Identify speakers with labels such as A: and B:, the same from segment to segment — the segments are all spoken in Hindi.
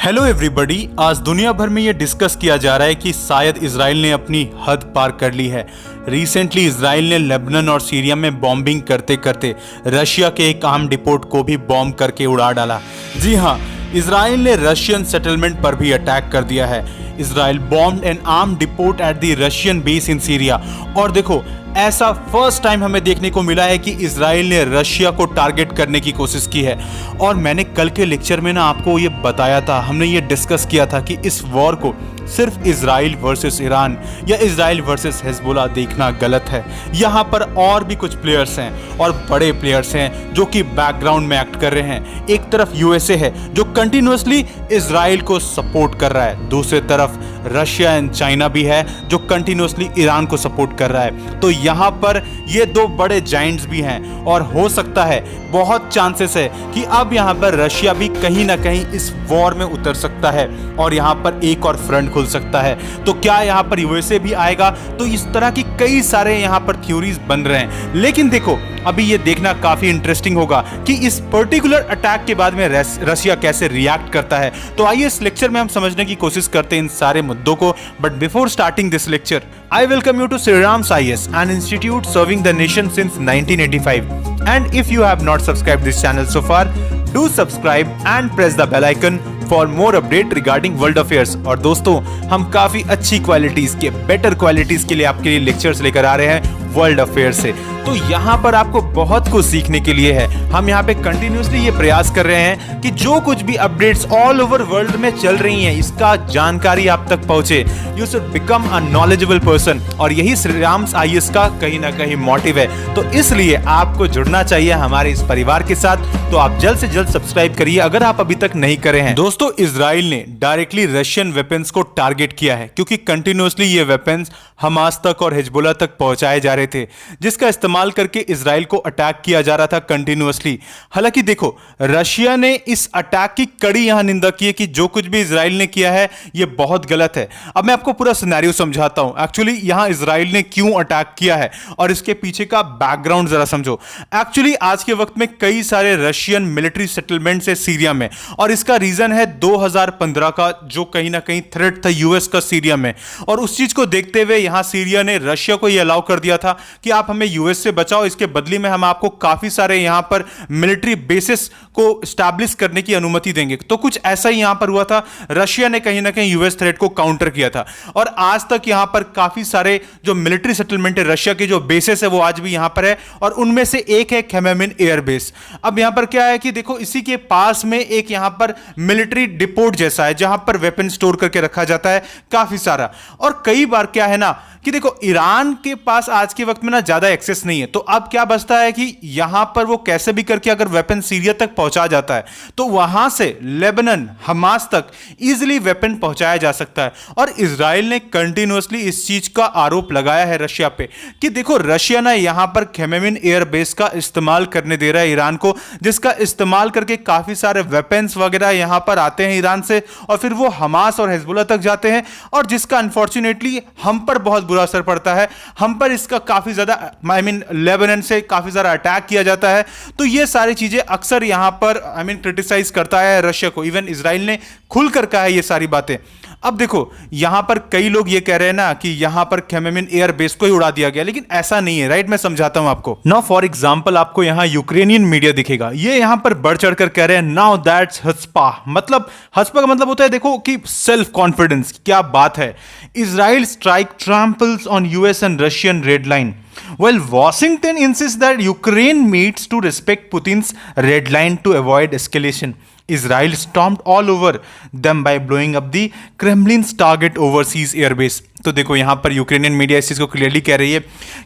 A: Hello everybody. आज दुनिया भर में ये डिस्कस किया जा रहा है कि शायद इजराइल ने अपनी हद पार कर ली है। रिसेंटली इजराइल ने लेबनान और सीरिया में बॉम्बिंग करते करते रशिया के एक आर्म डिपोट को भी बॉम्ब करके उड़ा डाला। जी हाँ, इजराइल ने रशियन सेटलमेंट पर भी अटैक कर दिया है। Israel bombed N arm depot at the Russian base in Syria. और देखो, ऐसा फर्स्ट टाइम हमें देखने को मिला है कि इजराइल ने रशिया को टारगेट करने की कोशिश की है। और मैंने कल के लेक्चर में ना आपको ये बताया था, हमने ये डिस्कस किया था कि इस वॉर को सिर्फ इजराइल वर्सेस ईरान या इजराइल वर्सेस हिजबुल्लाह देखना गलत है। यहाँ पर और भी कुछ प्लेयर्स हैं और बड़े प्लेयर्स हैं जो कि बैकग्राउंड में एक्ट कर रहे हैं। एक तरफ यूएसए है जो कंटिन्यूअसली इजराइल को सपोर्ट कर रहा है, दूसरी तरफ रशिया एंड चाइना भी है जो कंटिन्यूअसली ईरान को सपोर्ट कर रहा है। तो यहाँ पर ये दो बड़े जाइंट्स भी हैं और हो सकता है, बहुत चांसेस है कि अब यहाँ पर रशिया भी कहीं ना कहीं इस वॉर में उतर सकता है और यहाँ पर एक और फ्रंट खुल सकता है। तो क्या यहाँ पर यूएसए भी आएगा? तो इस तरह की कई सारे यहाँ पर थ्योरीज बन रहे हैं। लेकिन देखो, अभी ये देखना काफी इंटरेस्टिंग होगा कि इस पर्टिकुलर अटैक के बाद में रशिया कैसे रिएक्ट करता है। तो आइए इस लेक्चर में हम समझने की कोशिश करते हैं इन सारे मुद्दों को। But before starting this lecture, I welcome you to Srirams IAS, an institute serving the nation since 1985. And if you have not subscribed this channel so far, do subscribe and press the bell icon for more update regarding world affairs। और दोस्तों, हम काफी अच्छी क्वालिटीज के, बेटर क्वालिटीज के लिए आपके लिए लेक्चर्स लेकर आ रहे हैं वर्ल्ड अफेयर से। तो यहाँ पर आपको बहुत कुछ सीखने के लिए है। हम यहाँ पे कंटिन्यूसली ये प्रयास कर रहे हैं कि जो कुछ भी अपडेट्स ऑल ओवर वर्ल्ड में चल रही हैं, इसका जानकारी आप तक पहुंचे। You should become a knowledgeable person, और यही श्रीराम्स आईएएस का कहीं ना कहीं मोटिव है। तो इसलिए आपको जुड़ना चाहिए हमारे इस परिवार के साथ। तो आप जल्द से जल्द सब्सक्राइब करिए अगर आप अभी तक नहीं करे हैं। दोस्तों, इजराइल ने डायरेक्टली रशियन वेपन्स को टारगेट किया है क्योंकि कंटिन्यूसली ये वेपन्स हमास तक और हिजबुल्लाह तक पहुंचाए जा रहे थे, जिसका इस्तेमाल करके इजराइल को अटैक किया जा रहा था कंटिन्यूअसली। हालांकि देखो, रशिया ने इस अटैक की कड़ी यहां निंदा की है कि जो कुछ भी इजराइल ने किया है ये बहुत गलत है। अब मैं आपको पूरा सिनेरियो समझाता हूं, एक्चुअली यहां इजराइल ने क्यों अटैक किया है और इसके पीछे का बैकग्राउंड जरा समझो। एक्चुअली आज के वक्त में कई सारे रशियन मिलिट्री सेटलमेंट्स है सीरिया में, और इसका रीजन है 2015 का जो कहीं ना कहीं थ्रेट था यूएस का सीरिया में। और उस चीज को देखते हुए यहां सीरिया ने रशिया को यह अलाउ कर दिया था कि आप हमें यूएस से बचाओ, इसके बदले में हम आपको काफी सारे यहां पर मिलिट्री बेसिस को स्टैब्लिश करने की अनुमति देंगे। तो कुछ ऐसा ही यहां पर हुआ था। रशिया ने कहीं ना कहीं यूएस थ्रेट को काउंटर किया था, और आज तक यहां पर काफी सारे जो मिलिट्री सेटलमेंट है, रशिया के जो बेसिस है, वो आज भी यहां पर है। और उनमें से एक है खेमेमिन एयर बेस। अब यहां पर क्या है कि देखो, इसी के पास में एक यहां पर मिलिट्री डिपोट जैसा है जहां पर वेपन स्टोर करके रखा जाता है काफी सारा। और कई बार क्या है ना कि देखो, ईरान के पास आज के वक्त में ना ज्यादा एक्सेस नहीं है। तो अब क्या बचता है कि यहां पर वो कैसे भी करके अगर वेपन सीरिया तक पहुंचा जाता है तो वहां से लेबनान, हमास तक इजीली वेपन पहुंचाया जा सकता है। और इजराइल ने कंटिन्यूअसली इस चीज का आरोप लगाया है रशिया पे कि देखो, रशिया ना यहां पर खेमेमिन एयर बेस का इस्तेमाल करने दे रहा है ईरान को, जिसका इस्तेमाल करके काफी सारे वेपन्स वगैरह यहां पर आते हैं ईरान से, और फिर वो हमास और हिजबुल्लाह तक जाते हैं, और जिसका अनफॉर्चुनेटली हम पर बहुत बुरा असर पड़ता है। हम पर इसका काफी ज्यादा लेबनान से काफी ज्यादा अटैक किया जाता है। तो ये सारी चीजें अक्सर यहां पर क्रिटिसाइज करता है रशिया को। इवन इजराइल ने खुलकर कहा है ये सारी बातें। अब देखो, यहां पर कई लोग ये कह रहे हैं ना कि यहां पर खेमेमिन एयर बेस को ही उड़ा दिया गया, लेकिन ऐसा नहीं है, राइट? मैं समझाता हूं आपको। नाउ फॉर एग्जांपल, आपको यहां यूक्रेनियन मीडिया दिखेगा, ये यहां पर बढ़ चढ़कर कह रहे हैं नाउ दैट्स हस्पा। मतलब हस्पा का मतलब होता है, देखो, कि सेल्फ कॉन्फिडेंस। क्या बात है! Israel strike tramples on US and Russian red line, while Washington insists that Ukraine needs to respect Putin's red line to avoid escalation. Israel stormed all over them by blowing up the Kremlin's target overseas airbase. तो देखो, यहां पर यूक्रेनियन मीडिया इस चीज को क्लियरली कह रही है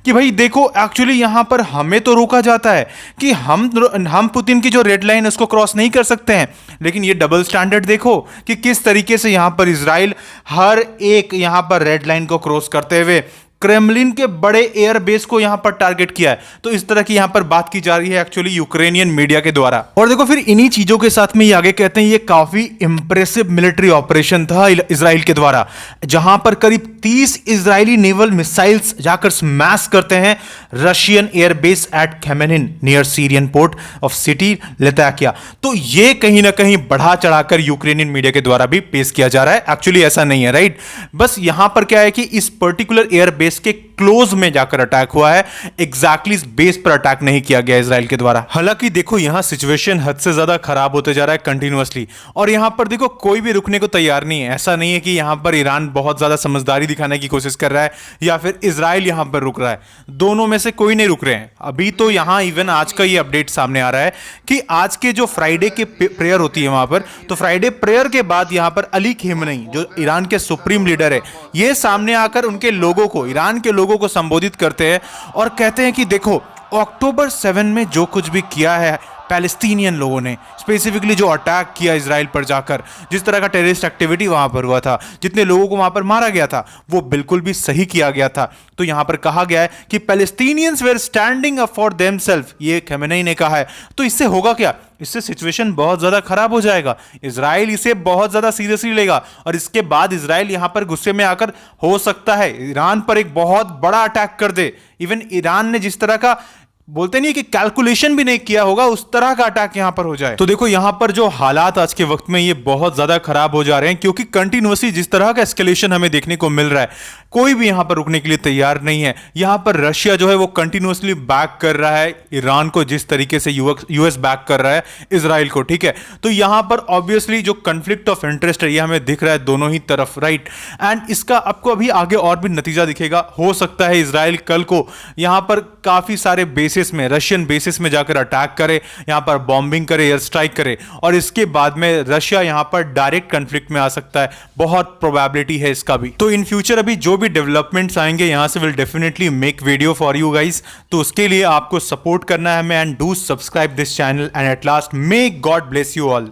A: कि भाई देखो, एक्चुअली यहां पर हमें तो रोका जाता है कि हम पुतिन की जो रेड लाइन है उसको क्रॉस नहीं कर सकते हैं, लेकिन ये डबल स्टैंडर्ड देखो कि किस तरीके से यहां पर इजराइल हर एक यहां पर रेड लाइन को क्रॉस करते हुए क्रेमलिन के बड़े एयर बेस को यहां पर टारगेट किया है। तो इस तरह की यहां पर बात की जा रही है एक्चुअली यूक्रेनियन मीडिया के द्वारा। और देखो फिर इन्हीं चीजों के साथ में ये आगे कहते हैं ये काफी इंप्रेसिव मिलिट्री ऑपरेशन था इजराइल के द्वारा, जहां पर करीब 30 इजरायली नेवल मिसाइल्स जाकर स्मैश करते हैं Russian airbase at Khmeimim near Syrian port of city Latakia. तो ये कहीं ना कहीं बढ़ा चढ़ाकर यूक्रेनियन मीडिया के द्वारा भी पेश किया जा रहा है। एक्चुअली ऐसा नहीं है, राइट। बस यहां पर क्या है कि इस पर्टिकुलर एयरबेस के क्लोज में जाकर अटैक हुआ है, एग्जैक्टली इस बेस पर अटैक नहीं किया गया इजराइल के द्वारा। हालांकि देखो यहां सिचुएशन हद से ज्यादा खराब होते जा रहा है कंटिन्यूअसली, और यहां पर देखो कोई भी रुकने को तैयार नहीं है। ऐसा नहीं है कि यहां पर ईरान बहुत ज्यादा समझदारी दिखाने की कोशिश कर रहा है या फिर इजराइल यहां पर रुक रहा है, दोनों में से कोई नहीं रुक रहे हैं। अभी तो यहां इवन आज का ये अपडेट सामने आ रहा है कि आज के जो फ्राइडे के प्रेयर होती है वहां पर, तो फ्राइडे प्रेयर के बाद यहां पर अली खेमनेई जो ईरान के सुप्रीम लीडर है, ये सामने आकर उनके लोगों को, ईरान के लोगों को संबोधित करते हैं और कहते हैं कि देखो अक्टूबर 7 में जो कुछ भी किया है पैलेस्टीनियन लोगों ने, स्पेसिफिकली जो अटैक किया इजराइल पर जाकर, जिस तरह का टेररिस्ट एक्टिविटी वहां पर हुआ था, जितने लोगों को वहां पर मारा गया था, वो बिल्कुल भी सही किया गया था। तो यहां पर कहा गया है कि Palestinians were standing up for themselves, ये खेमेनेई ने कहा है। तो इससे होगा क्या, इससे सिचुएशन बहुत ज्यादा खराब हो जाएगा, इजराइल इसे बहुत ज्यादा सीरियसली लेगा और इसके बाद इजराइल यहां पर गुस्से में आकर हो सकता है ईरान पर एक बहुत बड़ा अटैक कर दे। इवन ईरान ने जिस तरह का बोलते नहीं कि कैलकुलेशन भी नहीं किया होगा, उस तरह का अटैक यहां पर हो जाए। तो देखो यहां पर जो हालात आज के वक्त में ये बहुत ज्यादा खराब हो जा रहे हैं, क्योंकि कंटिन्यूअसली जिस तरह का एस्केलेशन हमें देखने को मिल रहा है, कोई भी यहां पर रुकने के लिए तैयार नहीं है। यहां पर रशिया जो है वो कंटिन्यूअसली बैक कर रहा है ईरान को, जिस तरीके से यूएस बैक कर रहा है इजराइल को, ठीक है। तो यहां पर ऑब्वियसली जो कंफ्लिक्ट ऑफ इंटरेस्ट है ये हमें दिख रहा है दोनों ही तरफ, राइट। एंड इसका आपको अभी आगे और भी नतीजा दिखेगा। हो सकता है इजराइल कल को यहां पर काफी सारे बेसिस में, रशियन बेसिस में जाकर अटैक करे, यहां पर बॉम्बिंग करे, एयर स्ट्राइक करे, और इसके बाद में रशिया यहां पर डायरेक्ट कॉन्फ्लिक्ट में आ सकता है। बहुत प्रोबेबिलिटी है इसका भी। तो इन फ्यूचर अभी जो भी डेवलपमेंट्स आएंगे यहां से will definitely make video for you guys. तो उसके लिए आपको सपोर्ट करना है हमें, and do subscribe this channel, and at last may God bless you all.